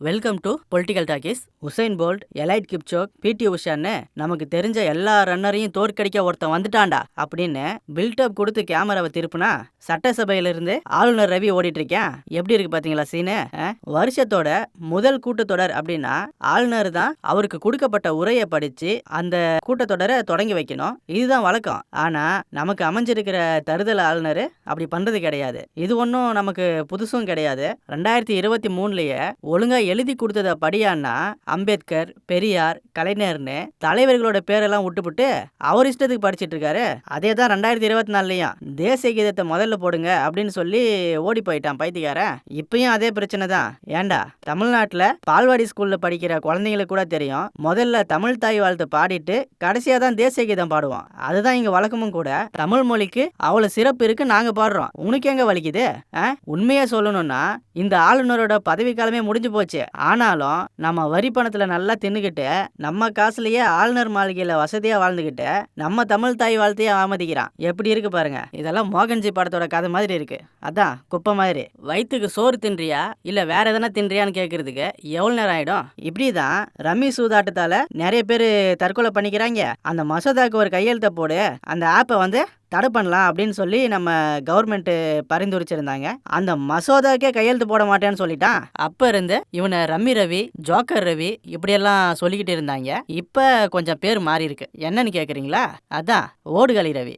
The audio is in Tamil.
Welcome to political talkies. Usain Bolt, Eliud Kipchoge, PT உஷான்னு நமக்கு தெரிஞ்ச எல்லா ரன்னரையும் தோற்கடிக்க ஒருத்தன் வந்துட்டான்டா அப்படின்னு பில்டப் கொடுத்து கேமராவை திருப்புனா சட்டசபையிலிருந்து ஆளுநர் ரவி ஓடிட்டு இருக்கேன். எப்படி இருக்கு பாத்தீங்களா சீனு? வருஷத்தோட முதல் கூட்டத்தொடர் அப்படின்னா ஆளுநர் தான் அவருக்கு கொடுக்கப்பட்ட உரையை படிச்சு அந்த கூட்டத்தொடரை தொடங்கி வைக்கணும். இதுதான் வழக்கம். ஆனா நமக்கு அமைஞ்சிருக்கிற தருதல் ஆளுநர் அப்படி பண்றது கிடையாது. இது ஒன்றும் நமக்கு புதுசும் கிடையாது. 2023லயே ஒழுங்கா எழுதி கொடுத்தத படியான்னா அம்பேத்கர், பெரியார், கலைஞர்னு தலைவர்களோட பேரெல்லாம் விட்டுப்புட்டு அவர் இஷ்டத்துக்கு படிச்சிட்டு இருக்காரு. அதே தான் 2024லயும் தேசிய கீதத்தை முதல்ல போடுங்க அப்படின்னு சொல்லி ஓடி போயிட்டான் பைத்தியக்காரன். இப்பயும் அதே பிரச்சனை தான். ஏண்டா தமிழ்நாட்டுல பால்வாடி ஸ்கூல்ல படிக்கிற குழந்தைங்களுக்கு கூட தெரியும், முதல்ல தமிழ் தாய் வாழ்த்து பாடிட்டு கடைசியா தான் தேசிய கீதம் பாடுவோம். அதுதான் இங்க வழக்கமும் கூட. தமிழ் மொழிக்கு அவ்வளவு சிறப்பு இருக்கு, நாங்க பாடுறோம். உனக்கு எங்க வலிக்குது? உண்மையா சொல்லணும்னா இந்த ஆளுநரோட பதவி காலமே முடிஞ்சு போச்சு. ஆனாலும் நம்ம வரி பணத்துல நல்லா தின்னுகிட்டு நம்ம காசுலயே ஆளுநர் மாளிகையில வசதியா வாழ்ந்துகிட்டு நம்ம தமிழ் தாய் வாழ்த்தையே ஆமதிக்கிறான். எப்படி இருக்கு பாருங்க. இதெல்லாம் மோகன்ஜி படத்தோட கதை மாதிரி இருக்கு. அதான் குப்பை மாதிரி. வயிற்றுக்கு சோறு தின்றியா இல்ல வேற எதனா தின்றியான்னு கேட்கறதுக்கு எவ்வளவு நேரம் ஆயிடும்? இப்படிதான் ரம்மி சூதாட்டத்தால நிறைய பேர் தற்கொலை பண்ணிக்கிறாங்க. அந்த மசோதாக்கு ஒரு கையெழுத்த போடு, அந்த ஆப்பை தடை பண்ணலாம் அப்படின்னு சொல்லி நம்ம கவர்மெண்ட் பரிந்துரைச்சிருந்தாங்க. அந்த மசோதாக்கே கையெழுத்து போட மாட்டேன்னு சொல்லிட்டான். அப்ப இருந்து இவனை ரம்மி ரவி, ஜோக்கர் ரவி இப்படியெல்லாம் சொல்லிக்கிட்டு இருந்தாங்க. இப்ப கொஞ்சம் பேர் மாறி இருக்கு. என்னன்னு கேக்குறீங்களா? அதான் ஓடுகளி ரவி.